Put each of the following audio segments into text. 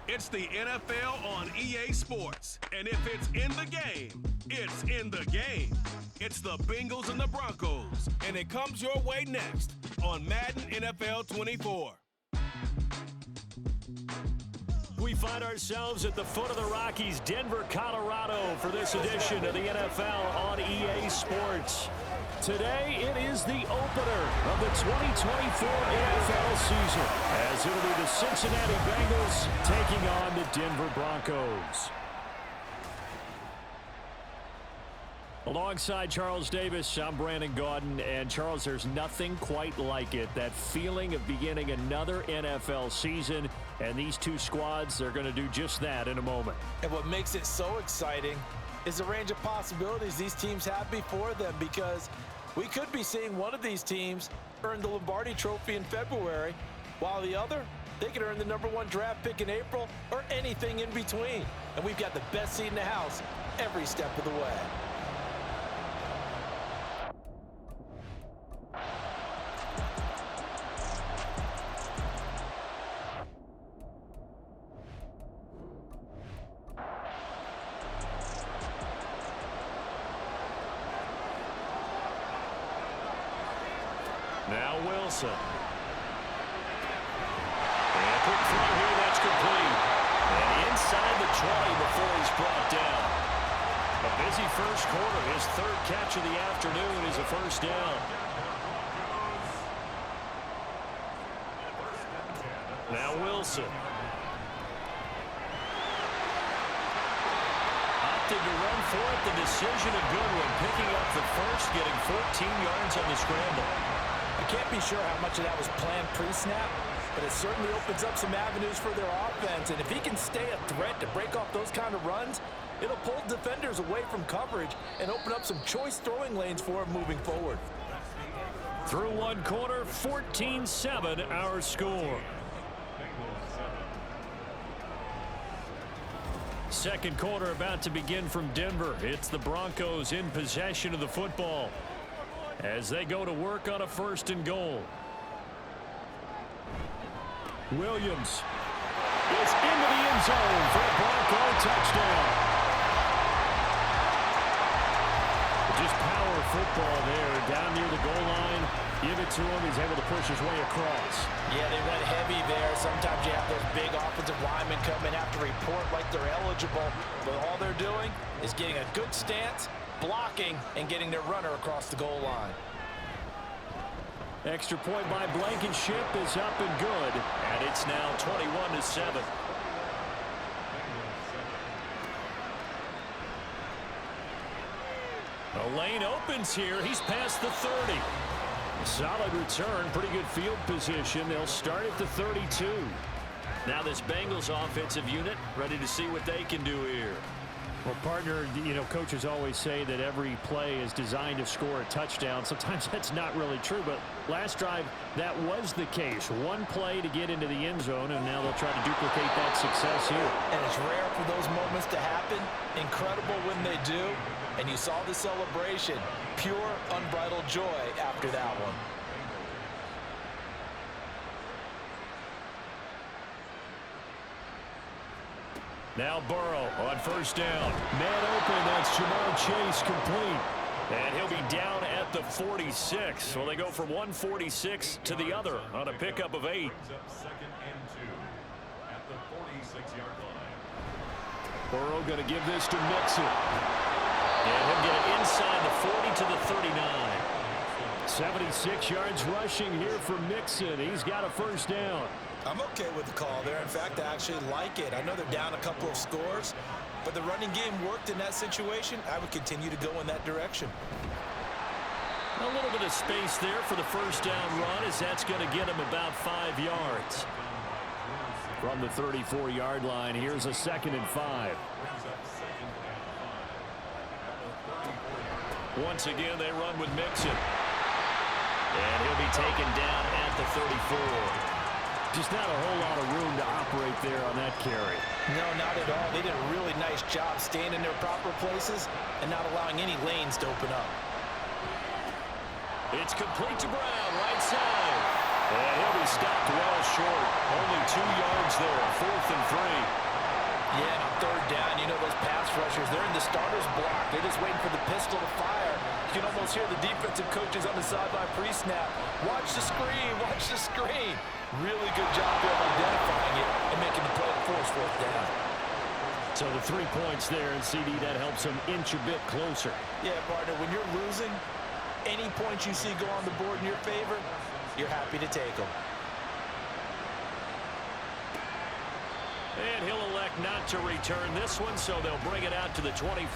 It's the NFL on EA Sports. And if it's in the game, it's in the game. It's the Bengals and the Broncos. And it comes your way next on Madden NFL 24. We find ourselves at the foot of the Rockies, Denver, Colorado, for this edition of the NFL on EA Sports. Today, it is the opener of the 2024 NFL season, as it'll be the Cincinnati Bengals taking on the Denver Broncos. Alongside Charles Davis, I'm Brandon Gaudin, and Charles, there's nothing quite like it. That feeling of beginning another NFL season, and these two squads are going to do just that in a moment. And what makes it so exciting is the range of possibilities these teams have before them, because we could be seeing one of these teams earn the Lombardi Trophy in February, while the other, they could earn the #1 draft pick in April or anything in between. And we've got the best seat in the house every step of the way. Now Wilson. And quick throw here, that's complete. And inside the 20 before he's brought down. A busy first quarter. His third catch of the afternoon is a first down. Now Wilson. Opted to run for it. The decision a good one. Picking up the first, getting 14 yards on the scramble. I can't be sure how much of that was planned pre-snap, but it certainly opens up some avenues for their offense. And if he can stay a threat to break off those kind of runs, it'll pull defenders away from coverage and open up some choice throwing lanes for him moving forward. Through one quarter, 14-7 our score. Second quarter about to begin from Denver. It's the Broncos in possession of the football as they go to work on a 1st and goal. Williams is into the end zone for a Bronco touchdown. Just power football there, down near the goal line. Give it to him. He's able to push his way across. Yeah, they went heavy there. Sometimes you have those big offensive linemen come in, have to report like they're eligible. But all they're doing is getting a good stance, blocking, and getting their runner across the goal line. Extra point by Blankenship is up and good. And it's now 21-7. The lane opens here. He's past the 30. Solid return, pretty good field position. They'll start at the 32. Now this Bengals offensive unit ready to see what they can do here. Well, partner, you know, coaches always say that every play is designed to score a touchdown. Sometimes that's not really true, but last drive, that was the case. One play to get into the end zone, and now they'll try to duplicate that success here. And it's rare for those moments to happen. Incredible when they do. And you saw the celebration. Pure, unbridled joy after that one. Now Burrow on 1st down. Man open, that's Jamar Chase complete. And he'll be down at the 46. So they go from 146 to the other on a pickup of 8. Burrow going to give this to Mixon. And he'll get it inside the 40 to the 39. 76 yards rushing here for Mixon. He's got a 1st down. I'm okay with the call there. In fact, I actually like it. I know they're down a couple of scores, but the running game worked in that situation. I would continue to go in that direction. A little bit of space there for the 1st down run, as that's going to get him about 5 yards. From the 34-yard line, here's a 2nd and 5. Once again, they run with Mixon. And he'll be taken down at the 34. Just not a whole lot of room to operate there on that carry. No, not at all. They did a really nice job staying in their proper places and not allowing any lanes to open up. It's complete to Brown, right side. And he'll be stopped well short. Only 2 yards there, 4th and 3. Yeah, and on 3rd down, you know those pass rushers, they're in the starter's block. They're just waiting for the pistol to fire. You can almost hear the defensive coaches on the sideline pre-snap. Watch the screen, watch the screen. Really good job there of identifying it and making the play to force 4th down. So the 3 points there, and CD, that helps them inch a bit closer. Yeah, partner, when you're losing, any points you see go on the board in your favor, you're happy to take them. And he'll elect not to return this one, so they'll bring it out to the 25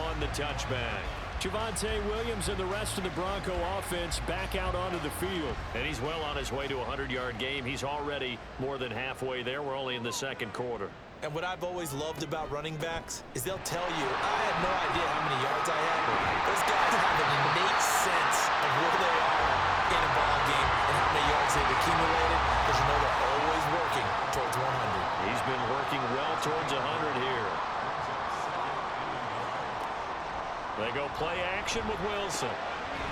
on the touchback. Javonte Williams and the rest of the Bronco offense back out onto the field. And he's well on his way to a 100-yard game. He's already more than halfway there. We're only in the 2nd quarter. And what I've always loved about running backs is they'll tell you, I had no idea how many yards I had. Those guys have an innate sense of where they are in a ball game and how many yards they've accumulated, because you know they're always working towards 100. He's been working well towards 100 here. They go play action with Wilson.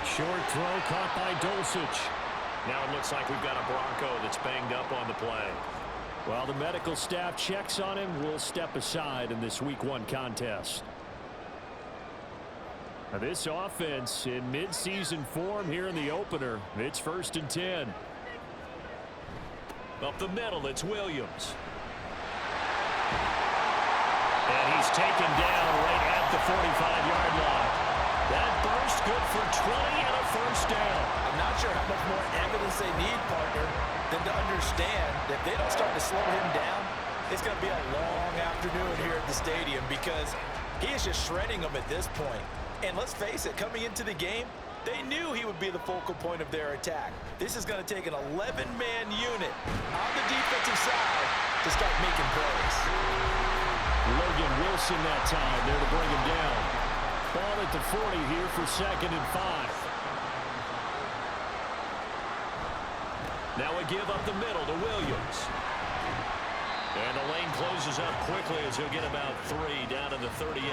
Short throw caught by Dulcich. Now it looks like we've got a Bronco that's banged up on the play. While the medical staff checks on him, we'll step aside in this Week 1 contest. Now this offense in midseason form here in the opener. It's 1st and 10. Up the middle, it's Williams. And he's taken down right at the 45-yard line. That burst good for 20 and a 1st down. I'm not sure how much more evidence they need, partner, than to understand that if they don't start to slow him down, it's going to be a long afternoon here at the stadium, because he is just shredding them at this point. And let's face it, coming into the game, they knew he would be the focal point of their attack. This is going to take an 11-man unit on the defensive side to start making plays. Logan Wilson that time there to bring him down. Ball at the 40 here for 2nd and 5. Now a give up the middle to Williams. And the lane closes up quickly as he'll get about 3 down to the 38.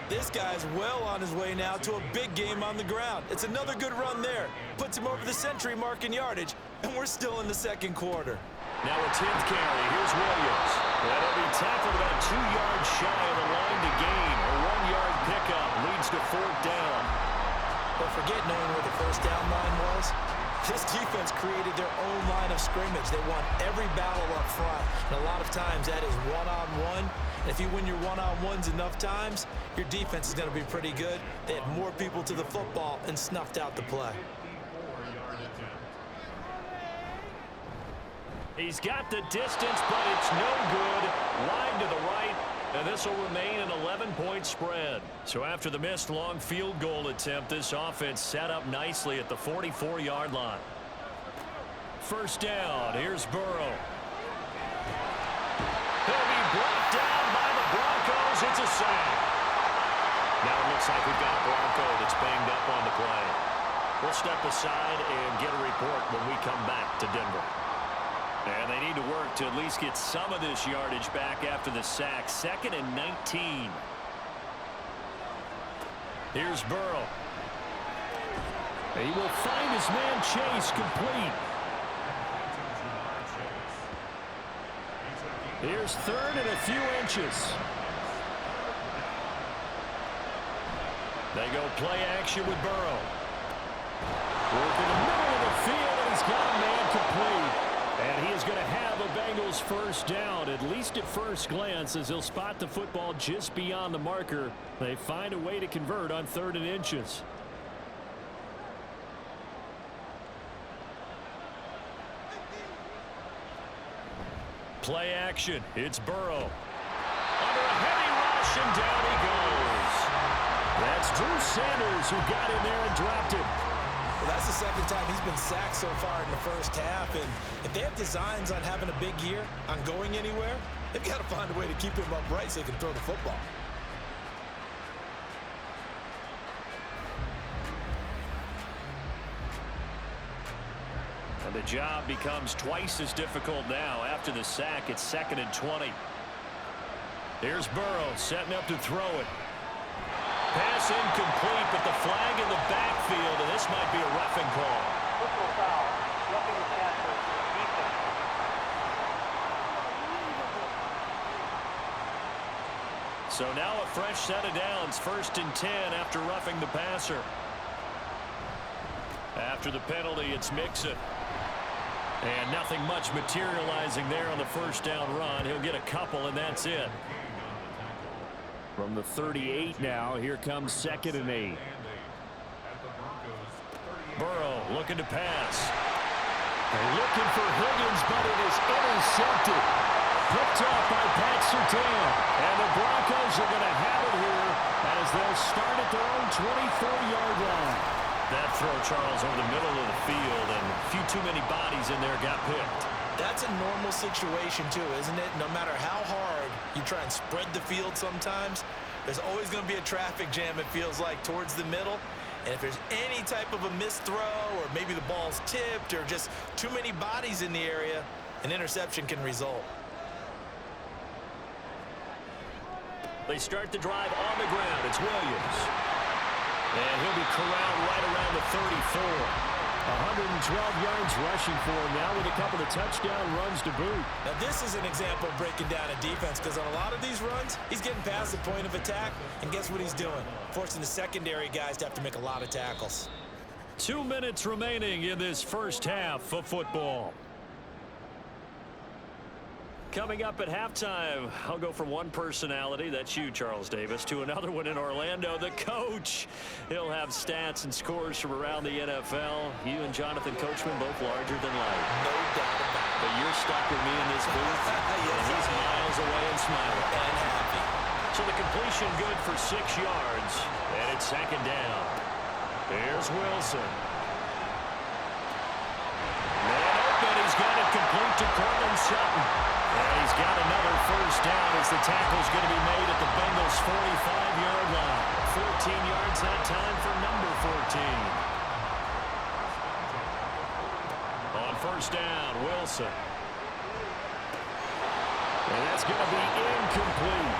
This guy's well on his way now to a big game on the ground. It's another good run there. Puts him over the century mark in yardage, and we're still in the 2nd quarter. Now a 10th carry. Here's Williams. That'll be tackled about 2 yards shy of the line to gain. A 1-yard pickup leads to 4th down. But forget knowing where the 1st down line was. This defense created their own line of scrimmage. They won every battle up front. And a lot of times that is one-on-one. And if you win your one-on-ones enough times, your defense is going to be pretty good. They had more people to the football and snuffed out the play. He's got the distance, but it's no good. Wide to the right, and this will remain an 11-point spread. So after the missed long field goal attempt, this offense set up nicely at the 44-yard line. 1st down. Here's Burrow. He'll be brought down by the Broncos. It's a sack. Now it looks like we've got a Bronco that's banged up on the play. We'll step aside and get a report when we come back to Denver. And they need to work to at least get some of this yardage back after the sack. 2nd and 19. Here's Burrow. He will find his man Chase complete. Here's 3rd and a few inches. They go play action with Burrow. Work in the middle of the field, and he's got a man complete. And he is going to have a Bengals 1st down, at least at first glance, as he'll spot the football just beyond the marker. They find a way to convert on 3rd and inches. Play action. It's Burrow. Under a heavy rush, and down he goes. That's Drew Sanders who got in there and dropped him. Well, that's the 2nd time he's been sacked so far in the 1st half. And if they have designs on having a big year, on going anywhere, they've got to find a way to keep him upright so they can throw the football. And the job becomes twice as difficult now. After the sack, it's 2nd and 20. Here's Burrow setting up to throw it. Pass incomplete, but the flag in the backfield, and this might be a roughing call. So now a fresh set of downs, 1st and 10 after roughing the passer. After the penalty, it's Mixon. And nothing much materializing there on the first down run. He'll get a couple, and that's it. From the 38 now, here comes 2nd and 8. Burrow looking to pass. They're looking for Higgins, but it is intercepted. Picked off by Pat Surtain. And the Broncos are going to have it here as they'll start at their own 24-yard line. That throw, Charles, over the middle of the field, and a few too many bodies in there got picked. That's a normal situation, too, isn't it? No matter how hard you try and spread the field sometimes, there's always going to be a traffic jam, it feels like, towards the middle. And if there's any type of a missed throw, or maybe the ball's tipped, or just too many bodies in the area, an interception can result. They start the drive on the ground. It's Williams. And he'll be corralled right around the 34. 112 yards rushing for him now with a couple of touchdown runs to boot. Now this is an example of breaking down a defense, because on a lot of these runs, he's getting past the point of attack, and guess what he's doing? Forcing the secondary guys to have to make a lot of tackles. 2 minutes remaining in this first half of football. Coming up at halftime, I'll go from one personality, that's you, Charles Davis, to another one in Orlando, the coach. He'll have stats and scores from around the NFL. You and Jonathan Coachman both larger than life. No doubt about it. But you're stuck with me in this booth, Yes, and he's miles away and smiling. And happy. So the completion good for 6 yards, and it's 2nd down. Here's Wilson. Man open, he's got it complete to Cortland Sutton. And he's got another first down as the tackle's going to be made at the Bengals' 45-yard line. 14 yards that time for number 14. On first down, Wilson. And that's going to be incomplete.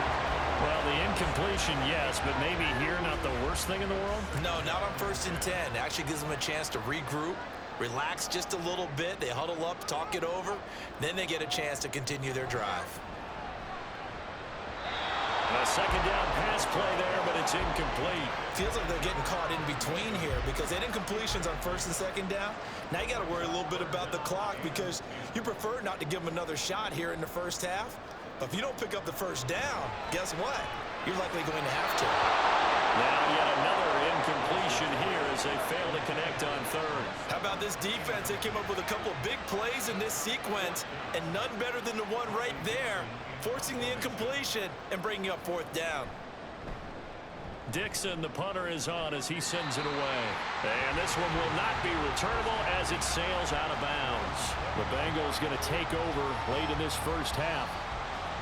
Well, the incompletion, yes, but maybe here not the worst thing in the world? No, not on 1st and 10. It actually gives them a chance to regroup, relax just a little bit. They huddle up, talk it over. Then they get a chance to continue their drive. A 2nd down pass play there, but it's incomplete. Feels like they're getting caught in between here, because they had incompletions on 1st and 2nd down. Now you got to worry a little bit about the clock, because you prefer not to give them another shot here in the first half. But if you don't pick up the first down, guess what? You're likely going to have to. Now yet another incompletion here as they fail to connect on 3rd. How about this defense? They came up with a couple of big plays in this sequence, and none better than the one right there, forcing the incompletion and bringing up 4th down. Dixon, the punter, is on as he sends it away. And this one will not be returnable as it sails out of bounds. The Bengals going to take over late in this first half.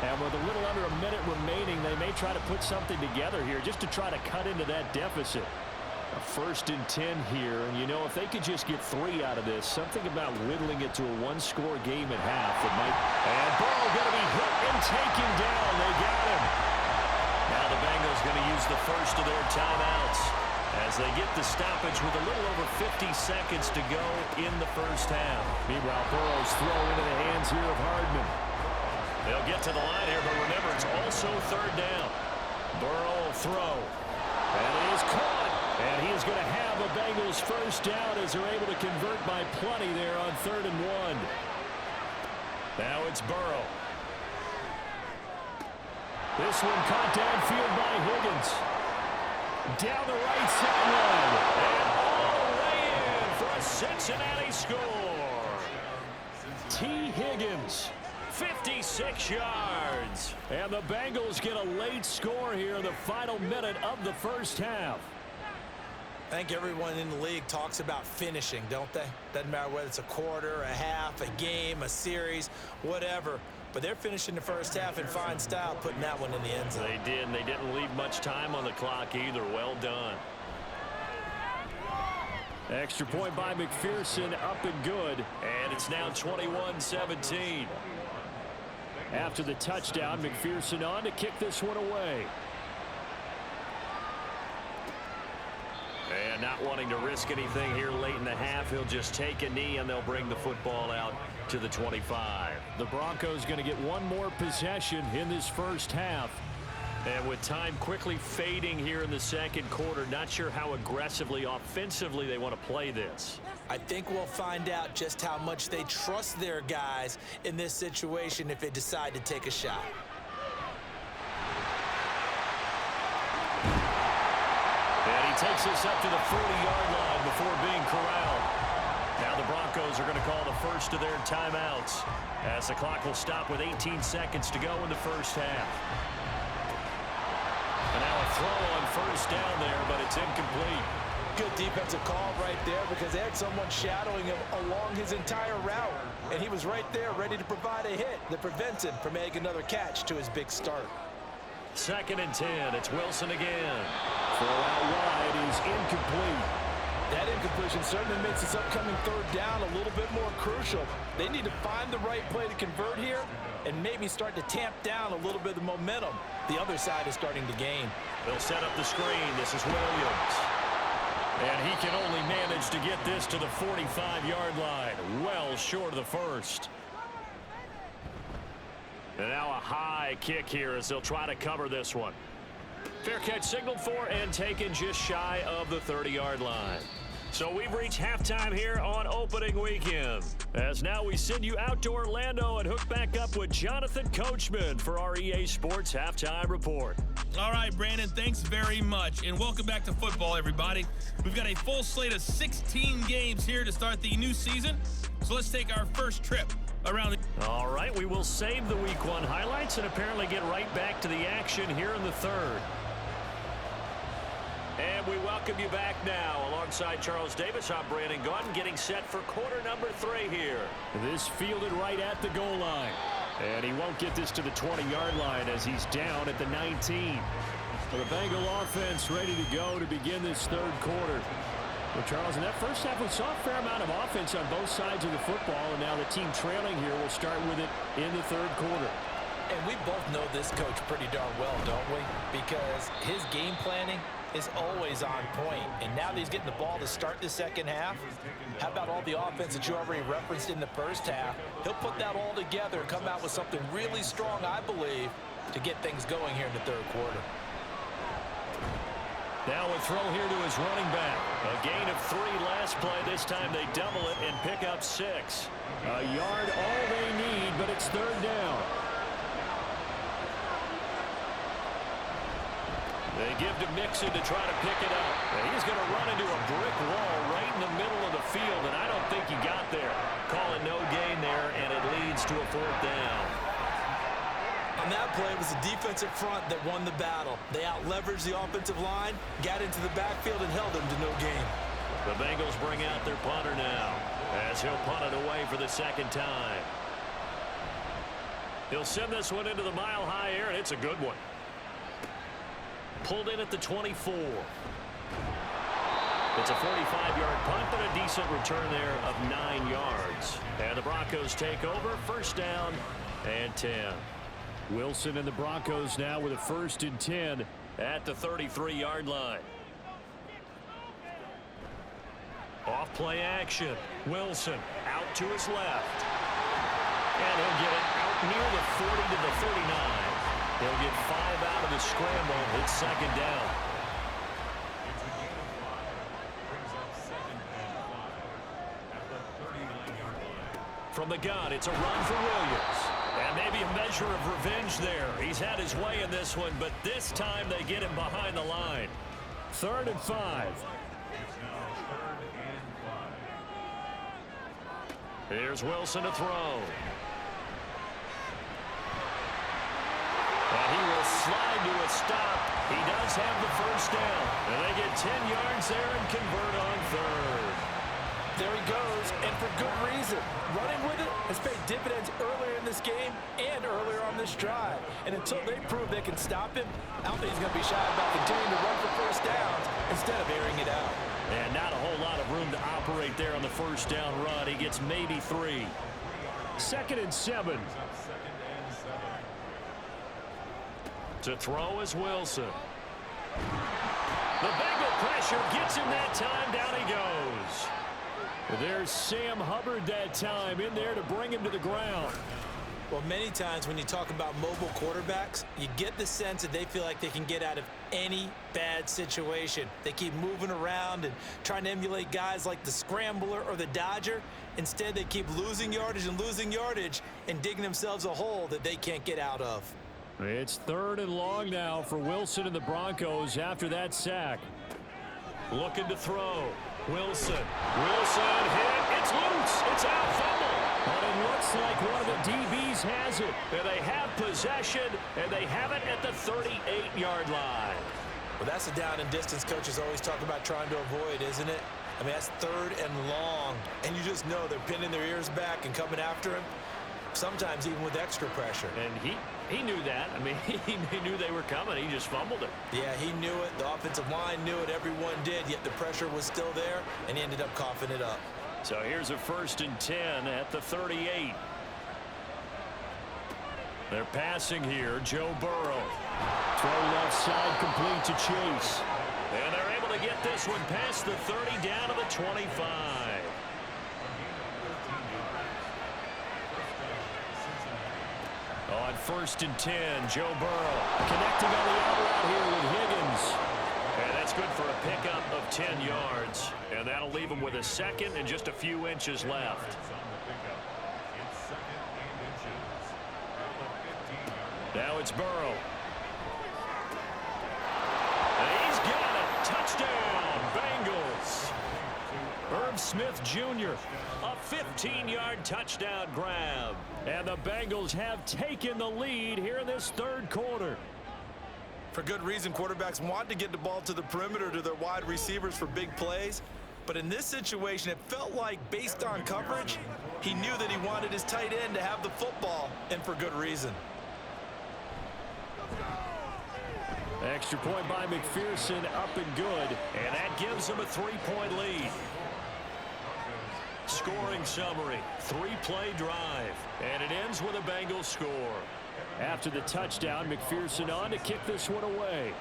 And with a little under a minute remaining, they may try to put something together here just to try to cut into that deficit. A 1st and 10 here, and you know, if they could just get 3 out of this, something about whittling it to a 1-score game at half, it might. And Burrow going to be hit and taken down. They got him. Now the Bengals going to use the first of their timeouts as they get the stoppage with a little over 50 seconds to go in the first half. Meanwhile, Burrow's throw into the hands here of Hardman. They'll get to the line here, but remember, it's also 3rd down. Burrow will throw. And he is caught. And he is going to have a Bengals first down as they're able to convert by plenty there on 3rd and 1. Now it's Burrow. This one caught downfield by Higgins. Down the right sideline. And all the way in for a Cincinnati score. T. Higgins. 56 yards. And the Bengals get a late score here in the final minute of the first half. I think everyone in the league talks about finishing, don't they? Doesn't matter whether it's a quarter, a half, a game, a series, whatever. But they're finishing the first half in fine style, putting that one in the end zone. They did, and they didn't leave much time on the clock either. Well done. Extra point by McPherson, up and good. And it's now 21-17. After the touchdown, McPherson on to kick this one away. And not wanting to risk anything here late in the half, he'll just take a knee and they'll bring the football out to the 25. The Broncos going to get one more possession in this first half. And with time quickly fading here in the second quarter, not sure how aggressively, offensively they want to play this. I think we'll find out just how much they trust their guys in this situation if they decide to take a shot. And he takes us up to the 40-yard line before being corralled. Now the Broncos are going to call the first of their timeouts as the clock will stop with 18 seconds to go in the first half. And now a throw on first down there, but it's incomplete. Good defensive call right there because they had someone shadowing him along his entire route. And he was right there ready to provide a hit that prevents him from making another catch to his big start. 2nd and 10. It's Wilson again. Throw out wide is incomplete. That incompletion certainly makes this upcoming 3rd down a little bit more crucial. They need to find the right play to convert here and maybe start to tamp down a little bit of the momentum the other side is starting to gain. They'll set up the screen. This is Williams. And he can only manage to get this to the 45-yard line. Well short of the first. And now a high kick here as they'll try to cover this one. Fair catch signaled for and taken just shy of the 30-yard line. So we've reached halftime here on opening weekend. As now we send you out to Orlando and hook back up with Jonathan Coachman for our EA Sports Halftime Report. All right, Brandon, thanks very much. And welcome back to football, everybody. We've got a full slate of 16 games here to start the new season. So let's take our first trip around the... All right, we will save the Week 1 highlights and apparently get right back to the action here in the 3rd. And we welcome you back now. Alongside Charles Davis, I'm Brandon Gaudin, getting set for quarter number 3 here. This fielded right at the goal line. And he won't get this to the 20-yard line as he's down at the 19. So the Bengal offense ready to go to begin this 3rd quarter. Well, Charles, in that first half, we saw a fair amount of offense on both sides of the football, and now the team trailing here will start with it in the 3rd quarter. And we both know this coach pretty darn well, don't we? Because his game planning is always on point. And now that he's getting the ball to start the second half, how about all the offense that you already referenced in the first half? He'll put that all together and come out with something really strong, I believe, to get things going here in the 3rd quarter. Now a throw here to his running back. A gain of 3 last play. This time they double it and pick up 6. A yard all they need, but it's 3rd down. They give to Mixon to try to pick it up. And he's going to run into a brick wall right in the middle of the field, and I don't think he got there. Calling no gain there, and it leads to a 4th down. On that play, it was the defensive front that won the battle. They out-leveraged the offensive line, got into the backfield, and held them to no gain. The Bengals bring out their punter now as he'll punt it away for the 2nd time. He'll send this one into the mile-high air, and it's a good one. Pulled in at the 24. It's a 45-yard punt, but a decent return there of 9 yards. And the Broncos take over, 1st down and 10. Wilson and the Broncos now with a 1st and 10 at the 33-yard line. Off play action. Wilson out to his left. And he'll get it out near the 40 to the 39. He'll get 5 out of the scramble. It's 2nd down. From the gun, it's a run for Williams. And maybe a measure of revenge there. He's had his way in this one, but this time they get him behind the line. 3rd and 5. Here's Wilson to throw. And he will slide to a stop. He does have the 1st down. And they get 10 yards there and convert on 3rd. There he goes, and for good reason. Running with it has paid dividends earlier in this game and earlier on this drive. And until they prove they can stop him, I don't think he's going to be shy about continuing to run for 1st downs instead of airing it out. And not a whole lot of room to operate there on the 1st down run. He gets maybe 3. 2nd and 7. To throw is Wilson. The Bengal pressure gets him that time. Down he goes. There's Sam Hubbard that time in there to bring him to the ground. Well, many times when you talk about mobile quarterbacks, you get the sense that they feel like they can get out of any bad situation. They keep moving around and trying to emulate guys like the Scrambler or the Dodger. Instead, they keep losing yardage and digging themselves a hole that they can't get out of. It's 3rd and long now for Wilson and the Broncos after that sack. Looking to throw. Wilson hit. It's loose. It's out. Fumble. But it looks like one of the DBs has it. And they have possession, and they have it at the 38-yard line. Well, that's the down and distance coaches always talk about trying to avoid, isn't it? I mean, that's 3rd and long. And you just know they're pinning their ears back and coming after him, sometimes even with extra pressure. And he knew that. I mean, he knew they were coming. He just fumbled it. Yeah, he knew it. The offensive line knew it. Everyone did, yet the pressure was still there, and he ended up coughing it up. So here's a 1st and 10 at the 38. They're passing here. Joe Burrow. Throw left side complete to Chase. And they're able to get this one past the 30 down to the 25. On 1st and 10, Joe Burrow connecting on the out route here with Higgins. And that's good for a pickup of 10 yards. And that'll leave him with a 2nd and just a few inches left. Now it's Burrow. And he's got it. Touchdown, Bengals. Irv Smith Jr., a 15-yard touchdown grab. And the Bengals have taken the lead here in this 3rd quarter. For good reason, quarterbacks want to get the ball to the perimeter to their wide receivers for big plays. But in this situation, it felt like, based on coverage, he knew that he wanted his tight end to have the football, and for good reason. Extra point by McPherson, up and good. And that gives them a 3-point lead. Scoring summary, 3-play drive. And it ends with a Bengals score. After the touchdown, McPherson on to kick this one away.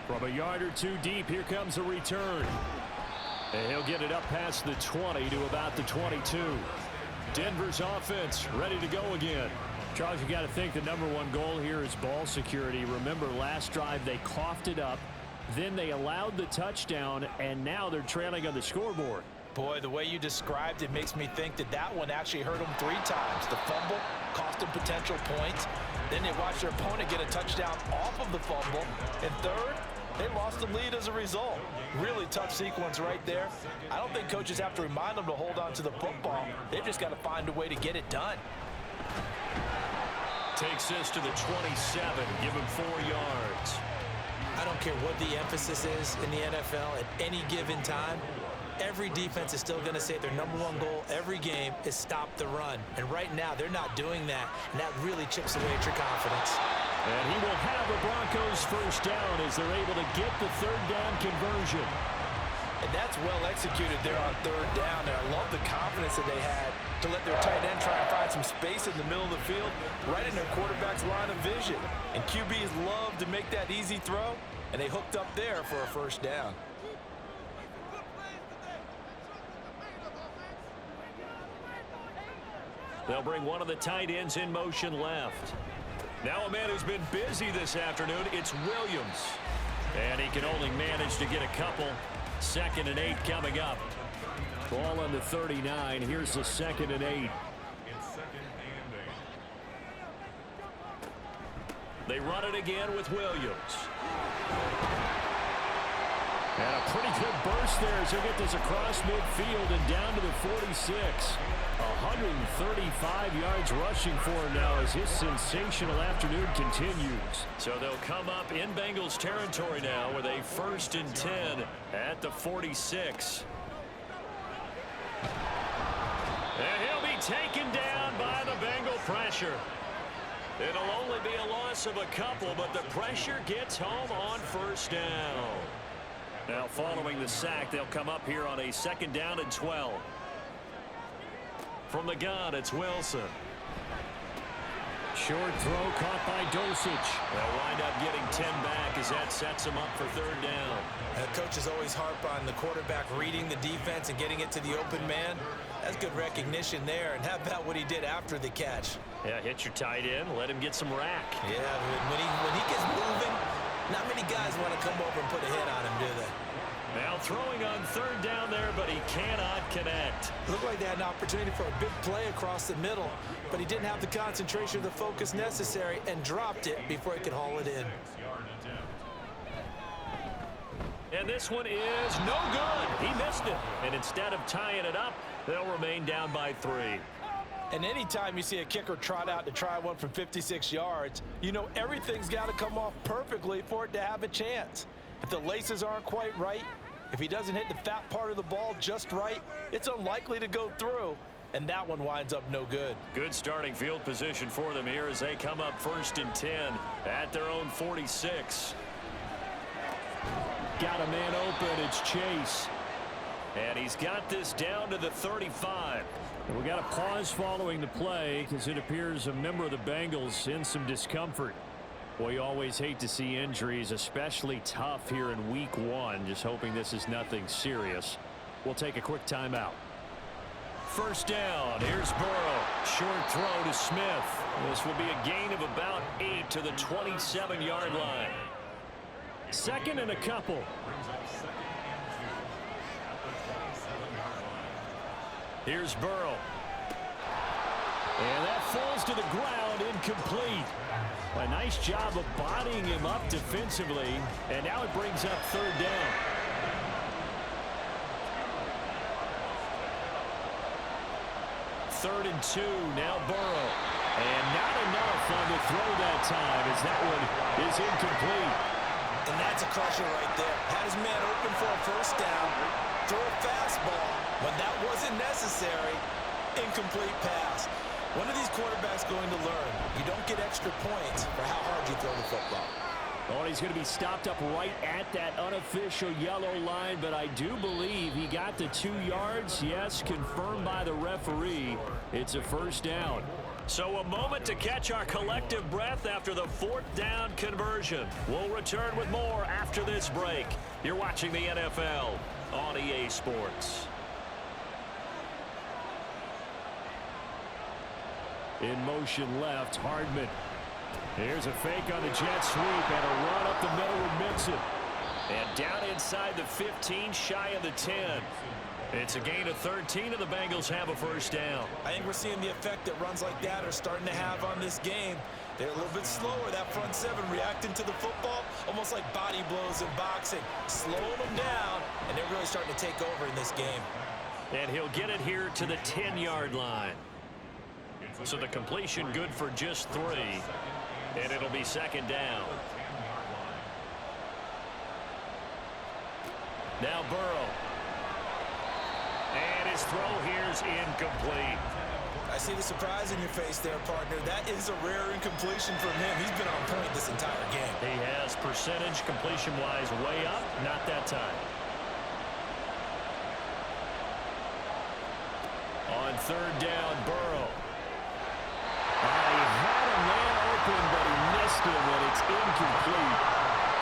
From a yard or two deep, here comes a return. And he'll get it up past the 20 to about the 22. Denver's offense ready to go again. Charles, you got to think the #1 goal here is ball security. Remember, last drive they coughed it up. Then they allowed the touchdown, and now they're trailing on the scoreboard. Boy, the way you described it makes me think that that one actually hurt them 3 times. The fumble cost them potential points. Then they watched their opponent get a touchdown off of the fumble. And third, they lost the lead as a result. Really tough sequence right there. I don't think coaches have to remind them to hold on to the football. They've just got to find a way to get it done. Takes this to the 27, give him 4 yards. I don't care what the emphasis is in the NFL at any given time. Every defense is still going to say their #1 goal every game is stop the run. And right now, they're not doing that, and that really chips away at your confidence. And he will have the Broncos 1st down as they're able to get the 3rd down conversion. And that's well executed there on 3rd down. And I love the confidence that they had to let their tight end try and find some space in the middle of the field, right in their quarterback's line of vision. And QBs love to make that easy throw, and they hooked up there for a 1st down. They'll bring one of the tight ends in motion left. Now a man who's been busy this afternoon, it's Williams. And he can only manage to get a couple. 2nd and 8 coming up. Ball on the 39. Here's the 2nd and 8. They run it again with Williams. And a pretty good burst there as he'll get this across midfield and down to the 46. 135 yards rushing for him now as his sensational afternoon continues. So they'll come up in Bengals territory now with a 1st and 10 at the 46. And he'll be taken down by the Bengal pressure. It'll only be a loss of a couple, but the pressure gets home on 1st down. Now following the sack, they'll come up here on a 2nd down and 12. From the gun, it's Wilson. Short throw caught by Dosich. They'll wind up getting 10 back as that sets them up for third down. Coaches always harp on the quarterback reading the defense and getting it to the open man. That's good recognition there. And how about what he did after the catch? Yeah, hit your tight end, let him get some rack. Yeah, when he gets moving, not many guys want to come over and put a hit on him, do they? Now throwing on third down there, but he cannot connect. Looked like they had an opportunity for a big play across the middle, but he didn't have the concentration or the focus necessary and dropped it before he could haul it in. And this one is no good. He missed it. And instead of tying it up, they'll remain down by 3. And anytime you see a kicker trot out to try one from 56 yards, you know everything's got to come off perfectly for it to have a chance. If the laces aren't quite right, if he doesn't hit the fat part of the ball just right, it's unlikely to go through. And that one winds up no good. Good starting field position for them here as they come up 1st and 10 at their own 46. Got a man open. It's Chase. And he's got this down to the 35. And we got a pause following the play because it appears a member of the Bengals in some discomfort. Well, you always hate to see injuries, especially tough here in week 1. Just hoping this is nothing serious. We'll take a quick timeout. 1st down. Here's Burrow. Short throw to Smith. This will be a gain of about 8 to the 27-yard line. 2nd and a couple. Here's Burrow. And that falls to the ground, incomplete. A nice job of bodying him up defensively. And now it brings up 3rd down. Third and 2, now Burrow. And not enough on the throw that time as that one is incomplete. And that's a crusher right there. Had his man open for a 1st down. Throw a fastball. When that wasn't necessary, incomplete pass. When are these quarterbacks going to learn? You don't get extra points for how hard you throw the football. Oh, he's going to be stopped up right at that unofficial yellow line, but I do believe he got the 2 yards. Yes, confirmed by the referee. It's a 1st down. So a moment to catch our collective breath after the 4th down conversion. We'll return with more after this break. You're watching the NFL on EA Sports. In motion left, Hardman. Here's a fake on the jet sweep and a run up the middle admits it. And down inside the 15, shy of the 10. It's a gain of 13, and the Bengals have a 1st down. I think we're seeing the effect that runs like that are starting to have on this game. They're a little bit slower, that front 7 reacting to the football, almost like body blows in boxing, slowing them down, and they're really starting to take over in this game. And he'll get it here to the 10-yard line. So the completion good for just 3. And it'll be 2nd down. Now Burrow. And his throw here's incomplete. I see the surprise in your face there, partner. That is a rare incompletion from him. He's been on point this entire game. He has percentage completion-wise way up. Not that time. On 3rd down, Burrow. He had a man open, but he missed him, and it's incomplete.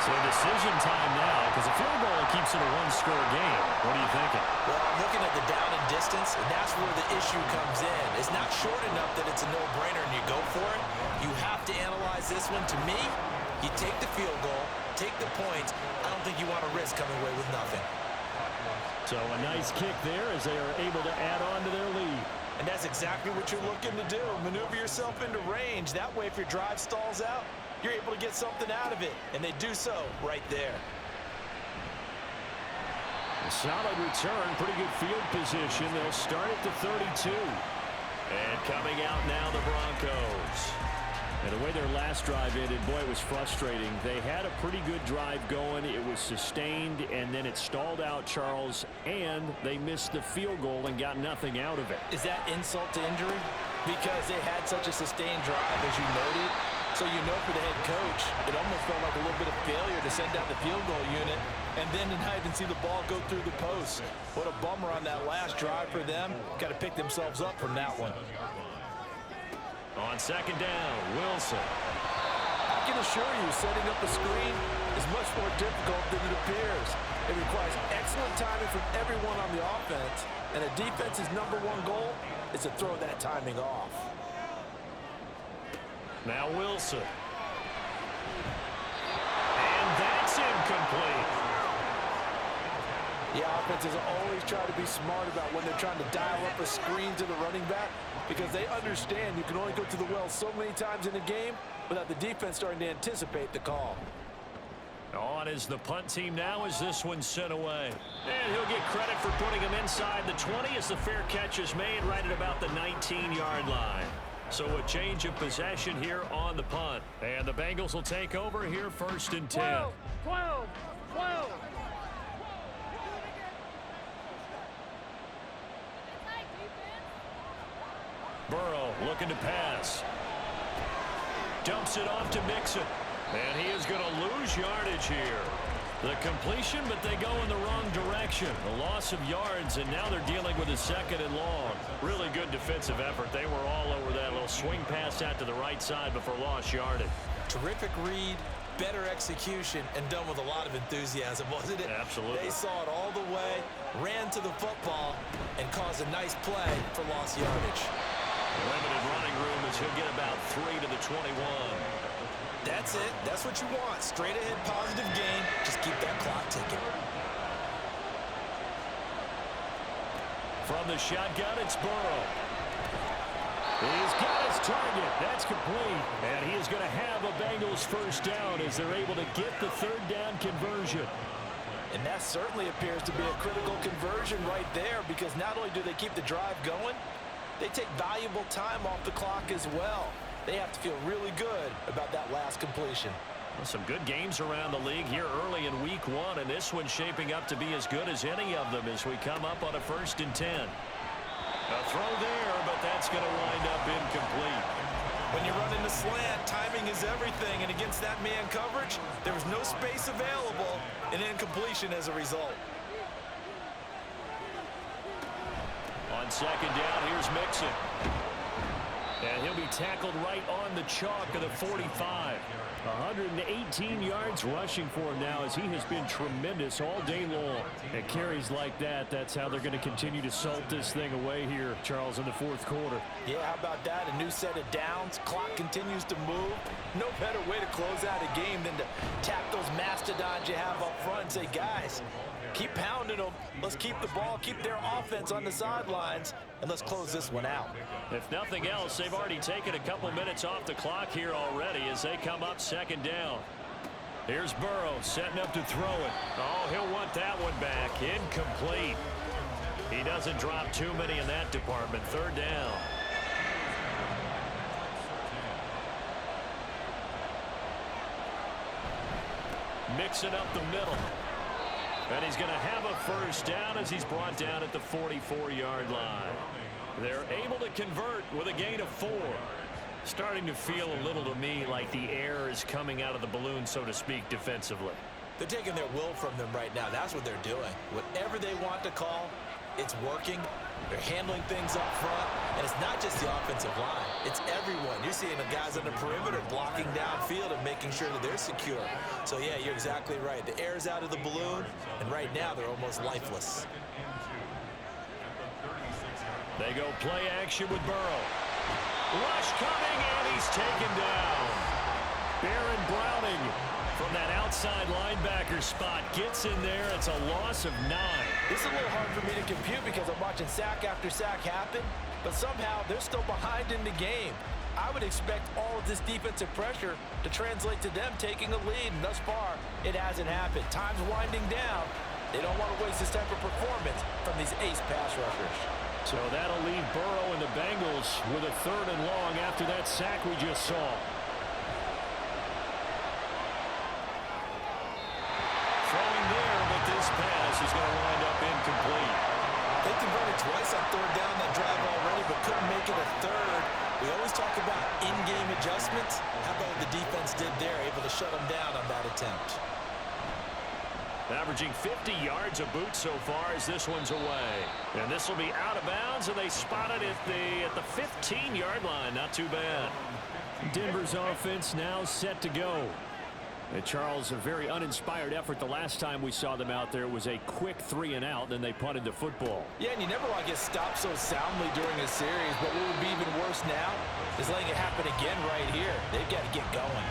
So decision time now, because a field goal keeps it a 1-score game. What are you thinking? Well, I'm looking at the down and distance, and that's where the issue comes in. It's not short enough that it's a no-brainer and you go for it. You have to analyze this one. To me, you take the field goal, take the points. I don't think you want to risk coming away with nothing. So a nice kick there as they are able to add on to their lead. And that's exactly what you're looking to do. Maneuver yourself into range. That way, if your drive stalls out, you're able to get something out of it. And they do so right there. A solid return, pretty good field position. They'll start at the 32. And coming out now, the Broncos. And the way their last drive ended, boy, it was frustrating. They had a pretty good drive going. It was sustained, and then it stalled out, Charles, and they missed the field goal and got nothing out of it. Is that insult to injury? Because they had such a sustained drive, as you noted. So you know for the head coach, it almost felt like a little bit of failure to send out the field goal unit and then not even see the ball go through the post. What a bummer on that last drive for them. Got to pick themselves up from that one. On second down, Wilson. I can assure you, setting up a screen is much more difficult than it appears. It requires excellent timing from everyone on the offense, and a defense's #1 goal is to throw that timing off. Now Wilson. And that's incomplete. The offenses always try to be smart about when they're trying to dial up a screen to the running back because they understand you can only go to the well so many times in a game without the defense starting to anticipate the call. On is the punt team now as this one's sent away. And he'll get credit for putting him inside the 20 as the fair catch is made right at about the 19-yard line. So a change of possession here on the punt. And the Bengals will take over here 1st and 10. 12. Burrow looking to pass. Dumps it off to Mixon. And he is going to lose yardage here. The completion, but they go in the wrong direction. A loss of yards, and now they're dealing with a 2nd and long. Really good defensive effort. They were all over that little swing pass out to the right side before lost yardage. Terrific read, better execution, and done with a lot of enthusiasm, wasn't it? Absolutely. They saw it all the way, ran to the football, and caused a nice play for lost yardage. Limited running room as he'll get about 3 to the 21. That's it. That's what you want. Straight ahead positive gain. Just keep that clock ticking. From the shotgun, it's Burrow. He's got his target. That's complete. And he is going to have a Bengals 1st down as they're able to get the 3rd down conversion. And that certainly appears to be a critical conversion right there because not only do they keep the drive going, they take valuable time off the clock as well. They have to feel really good about that last completion. Well, some good games around the league here early in week 1, and this one's shaping up to be as good as any of them as we come up on a 1st and 10. A throw there, but that's going to wind up incomplete. When you're running the slant, timing is everything, and against that man coverage, there was no space available, and incompletion as a result. On 2nd down, here's Mixon. And he'll be tackled right on the chalk of the 45. 118 yards rushing for him now as he has been tremendous all day long. And carries like that, that's how they're going to continue to salt this thing away here, Charles, in the 4th quarter. Yeah, how about that? A new set of downs. Clock continues to move. No better way to close out a game than to tap those mastodons you have up front and say, guys, keep pounding them. Let's keep the ball, keep their offense on the sidelines, and let's close this one out. If nothing else, they've already taken a couple minutes off the clock here already as they come up 2nd down. Here's Burrow setting up to throw it. Oh, he'll want that one back. Incomplete. He doesn't drop too many in that department. 3rd down. Mixing up the middle. And he's going to have a 1st down as he's brought down at the 44-yard line. They're able to convert with a gain of 4. Starting to feel a little to me like the air is coming out of the balloon, so to speak, defensively. They're taking their will from them right now. That's what they're doing. Whatever they want to call, it's working. They're handling things up front. And it's not just the offensive line. It's everyone. You're seeing the guys on the perimeter blocking downfield and making sure that they're secure. So, yeah, you're exactly right. The air's out of the balloon, and right now they're almost lifeless. They go play action with Burrow. Rush coming, and he's taken down. Baron Browning from that outside linebacker spot gets in there. It's a loss of 9. This is a little hard for me to compute because I'm watching sack after sack happen, but somehow they're still behind in the game. I would expect all of this defensive pressure to translate to them taking a lead, and thus far, it hasn't happened. Time's winding down. They don't want to waste this type of performance from these ace pass rushers. So that'll leave Burrow and the Bengals with a 3rd and long after that sack we just saw. Throwing there, but this pass is going to wind up incomplete. They converted twice on 3rd down that drive already, but couldn't make it a 3rd. We always talk about in-game adjustments. How about what the defense did there, able to shut them down on that attempt? Averaging 50 yards a boot so far as this one's away. And this will be out of bounds, and they spot it at the 15-yard line. Not too bad. Denver's offense now set to go. And Charles, a very uninspired effort the last time we saw them out there. It was a quick 3-and-out, then they punted the football. Yeah, and you never want to get stopped so soundly during a series, but what would be even worse now is letting it happen again right here. They've got to get going.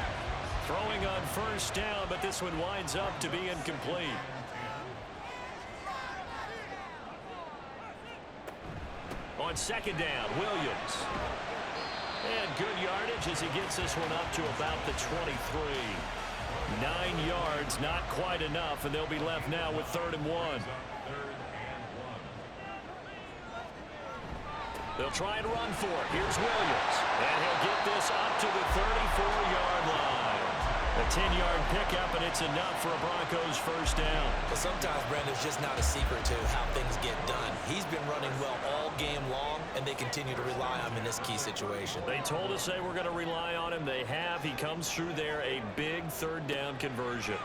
Throwing on first down, but this one winds up to be incomplete. On second down, Williams. And good yardage as he gets this one up to about the 23. 9 yards, not quite enough, and they'll be left now with 3rd and 1. They'll try and run for it. Here's Williams. And he'll get this up to the 34-yard line. A 10-yard pickup, and it's enough for a Broncos first down. But sometimes, Brandon, it's just not a secret to how things get done. He's been running well all game long, and they continue to rely on him in this key situation. They told us they were going to rely on him. They have. He comes through there, a big 3rd down conversion.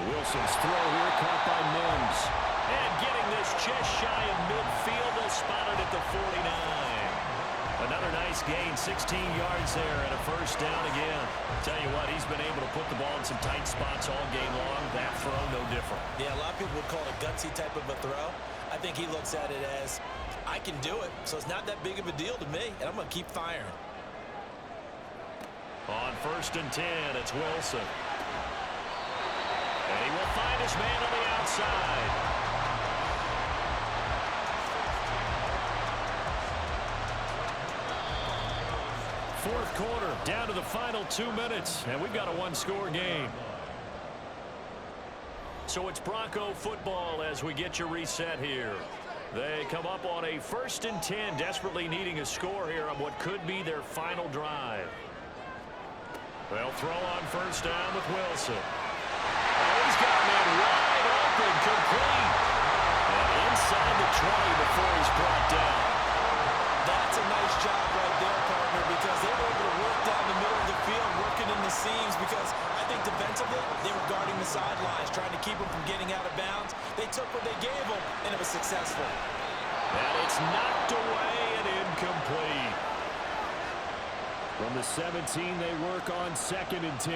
Wilson's throw here caught by Mims. And getting this just shy of midfield, they'll spot it at the 49. Another nice gain, 16 yards there, and a first down again. Tell you what, he's been able to put the ball in some tight spots all game long. That throw, no different. Yeah, a lot of people would call it a gutsy type of a throw. I think he looks at it as, I can do it, so it's not that big of a deal to me, and I'm going to keep firing. On 1st and 10, it's Wilson. And he will find his man on the outside. Fourth quarter, down to the final 2 minutes, and we've got a 1-score game. So it's Bronco football as we get you reset here. They come up on a 1st and 10, desperately needing a score here on what could be their final drive. They'll throw on first down with Wilson. Oh, he's got a man wide open, complete. And inside the 20 before he's brought down. That's a nice job right there, partner, because they were able to work down the middle of the field, working in the seams, because I think defensively, they were guarding the sidelines, trying to keep them from getting out of bounds. They took what they gave them, and it was successful. And it's knocked away and incomplete. From the 17, they work on 2nd and 10.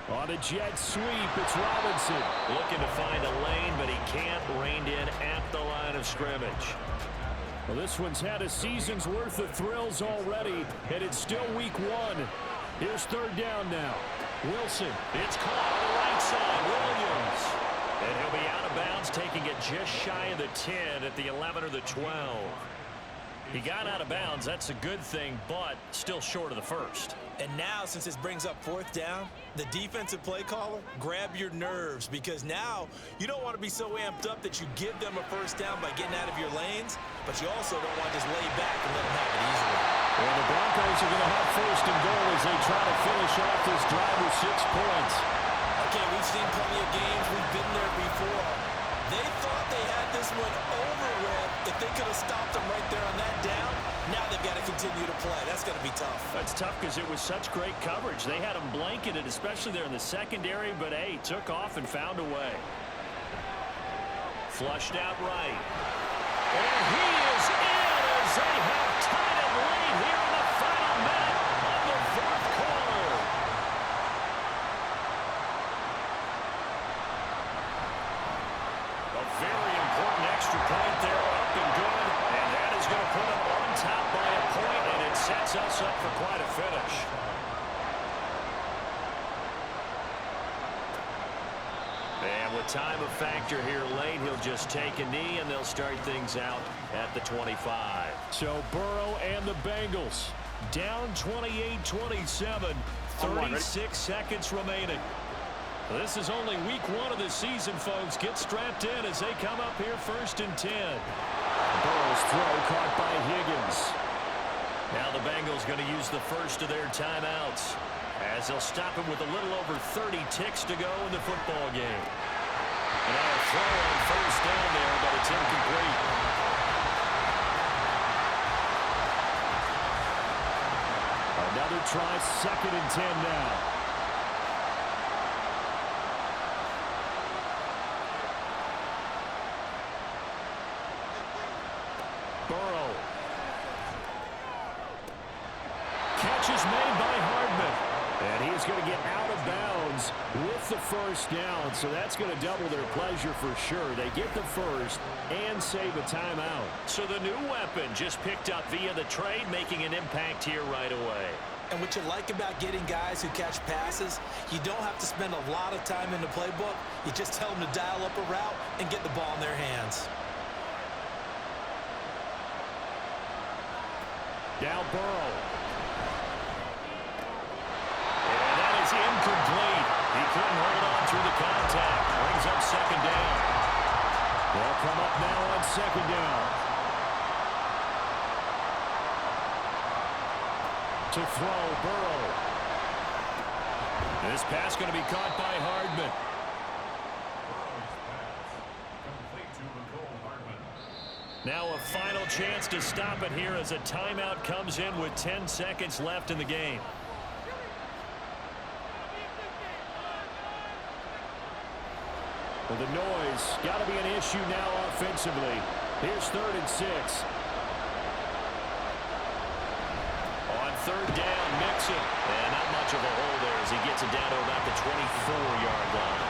On a jet sweep, it's Robinson. Looking to find a lane, but he can't. Reined in at the line of scrimmage. Well, this one's had a season's worth of thrills already, and it's still week 1. Here's 3rd down now. Wilson. It's caught on the right side. Williams. And he'll be out of bounds, taking it just shy of the 10 at the 11 or the 12. He got out of bounds. That's a good thing, but still short of the first. And now, since this brings up 4th down, the defensive play caller, grab your nerves, because now you don't want to be so amped up that you give them a first down by getting out of your lanes, but you also don't want to just lay back and let them have it easily. Well, the Broncos are going to have 1st and goal as they try to finish off this drive with 6 points. Okay, we've seen plenty of games. We've been there before. They thought they had this one over with. If they could have stopped them right there on that down, now they've got to continue to play. That's going to be tough. That's tough because it was such great coverage. They had them blanketed, especially there in the secondary, but, hey, took off and found a way. Flushed out right. And he is in as they have tied it late here in the final minute of the 4th quarter. A very important extra point there, up and good, and that is going to put them on top by a point, and it sets us up for quite a finish. And with time a factor here late, he'll just take a knee, and they'll start things out at the 25. So Burrow and the Bengals down 28-27, 36 seconds remaining. This is only week 1 of the season, folks. Get strapped in as they come up here 1st and 10. Burrow's throw caught by Higgins. Now the Bengals going to use the first of their timeouts as they'll stop him with a little over 30 ticks to go in the football game. And now a throw on first down there, but it's incomplete. Another try, 2nd and 10 now. Burrow. Catch is made by Hardman. And he's going to get out of bounds with the first down. So that's going to double their pleasure for sure. They get the first and save a timeout. So the new weapon just picked up via the trade, making an impact here right away. And what you like about getting guys who catch passes, you don't have to spend a lot of time in the playbook. You just tell them to dial up a route and get the ball in their hands. Now Burrow. And that is incomplete. He couldn't hold on through the contact. Brings up 2nd down. They'll come up now on 2nd down. To throw, Burrow. This pass going to be caught by Hardman. Now a final chance to stop it here as a timeout comes in with 10 seconds left in the game. Well, the noise got to be an issue now offensively. Here's 3rd and 6. On 3rd down, Mixon. And not much of a hole there as he gets it down to about the 24-yard line.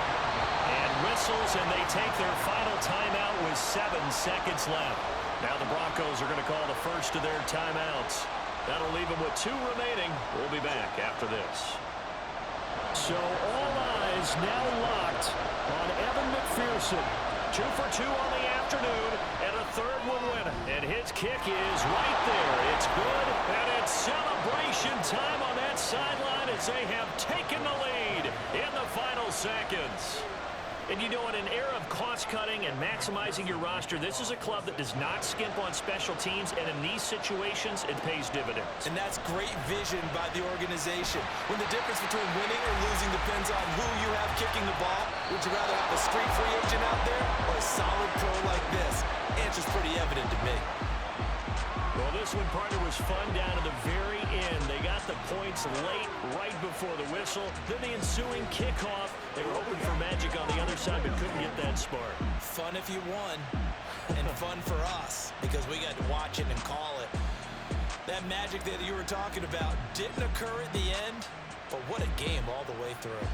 And whistles, and they take their final timeout with 7 seconds left. Now the Broncos are going to call the first of their timeouts. That'll leave them with 2 remaining. We'll be back after this. So all eyes now locked on Evan McPherson. 2 for 2 on the afternoon, and a 3rd one win. And his kick is right there. It's good, and it's celebration time on that sideline as they have taken the lead in the final seconds. And you know, in an era of cost-cutting and maximizing your roster, this is a club that does not skimp on special teams, and in these situations, it pays dividends. And that's great vision by the organization. When the difference between winning or losing depends on who you have kicking the ball, would you rather have a street free agent out there or a solid pro like this? Answer's pretty evident to me. Well, this one, partner, was fun down to the very end. They got the points late, right before the whistle. Then the ensuing kickoff. They were hoping for magic on the other side, but couldn't get that spark. Fun if you won, and fun for us, because we got to watch it and call it. That magic that you were talking about didn't occur at the end, but what a game all the way through.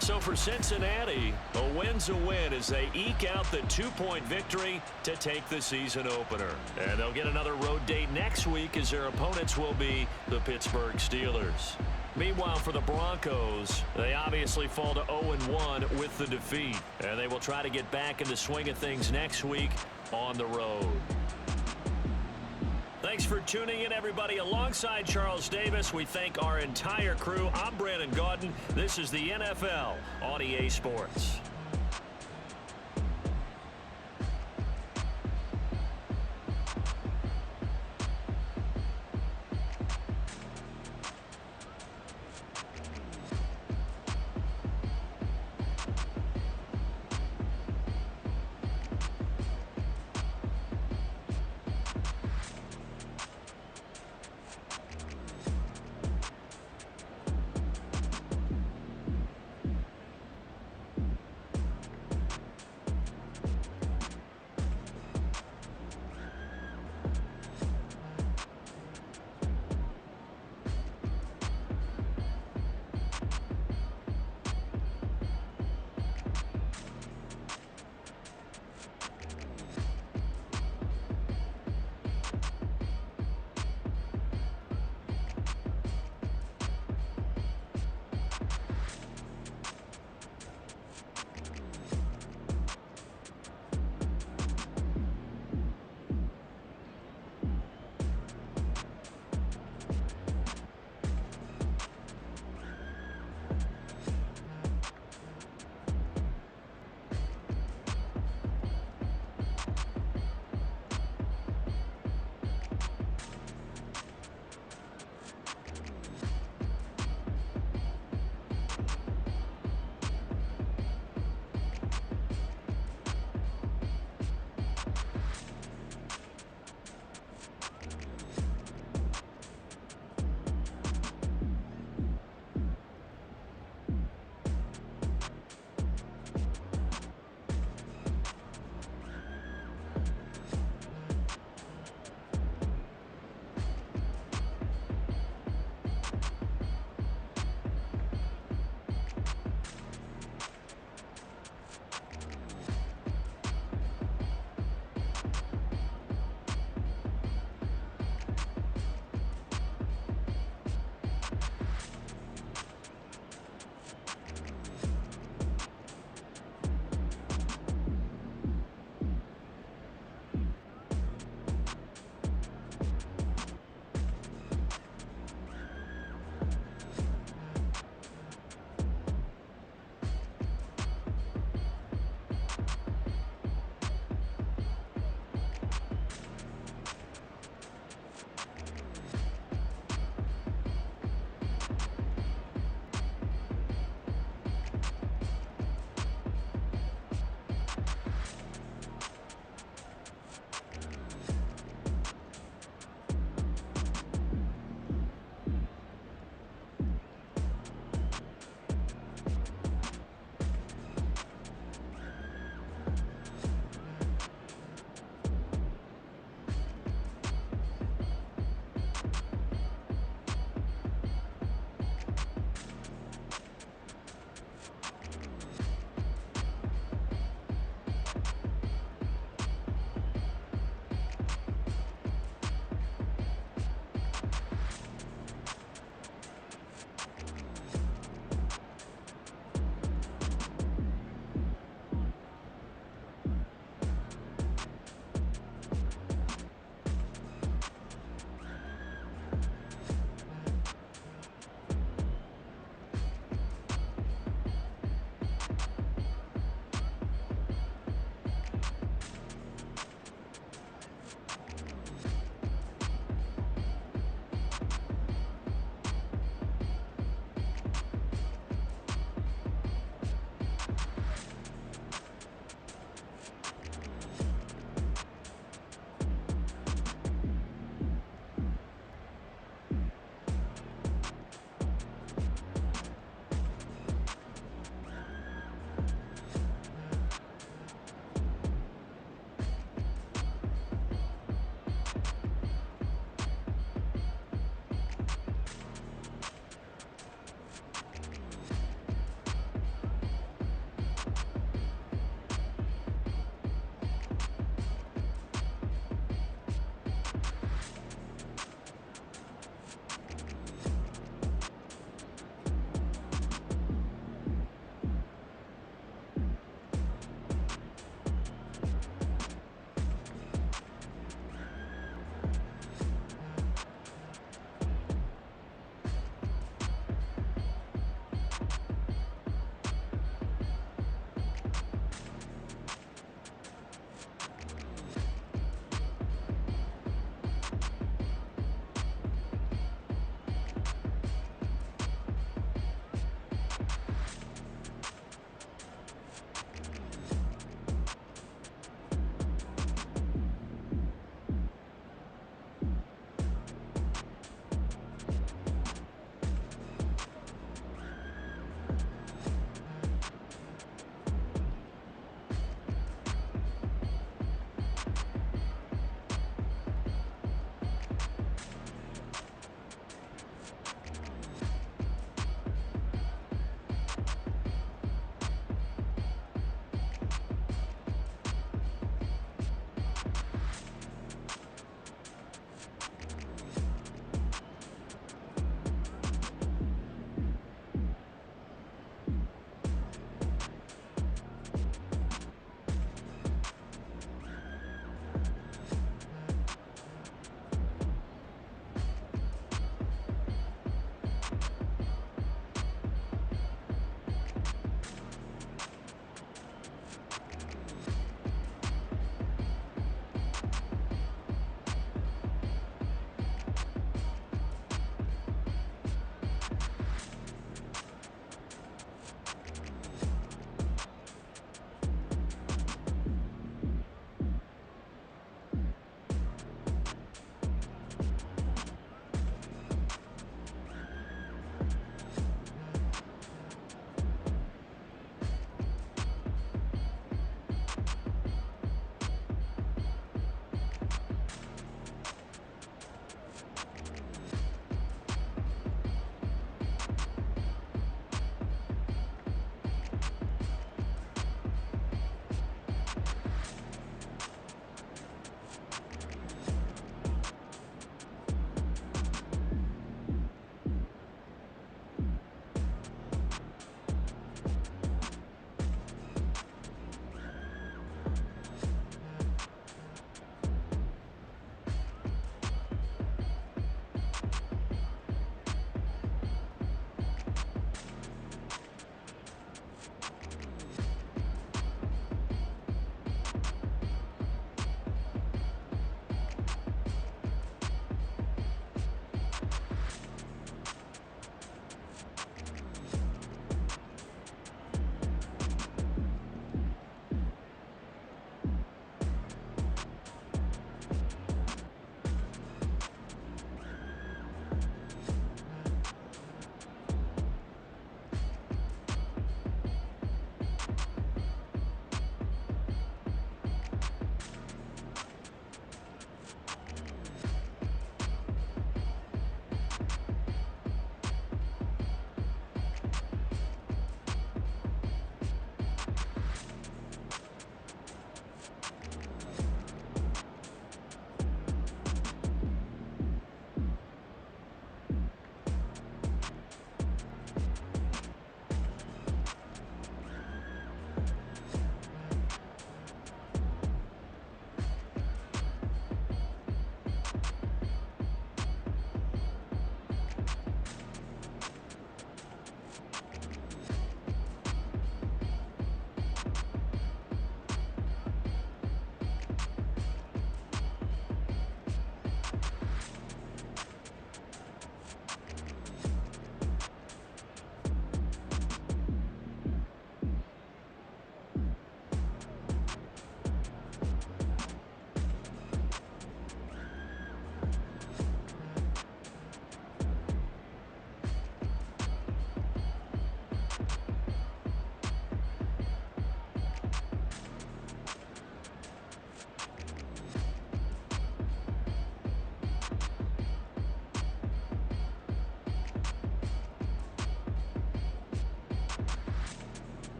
So for Cincinnati, a win's a win as they eke out the 2-point victory to take the season opener. And they'll get another road date next week as their opponents will be the Pittsburgh Steelers. Meanwhile, for the Broncos, they obviously fall to 0-1 with the defeat. And they will try to get back in the swing of things next week on the road. Thanks for tuning in, everybody. Alongside Charles Davis, we thank our entire crew. I'm Brandon Gaudin. This is the NFL on EA Sports.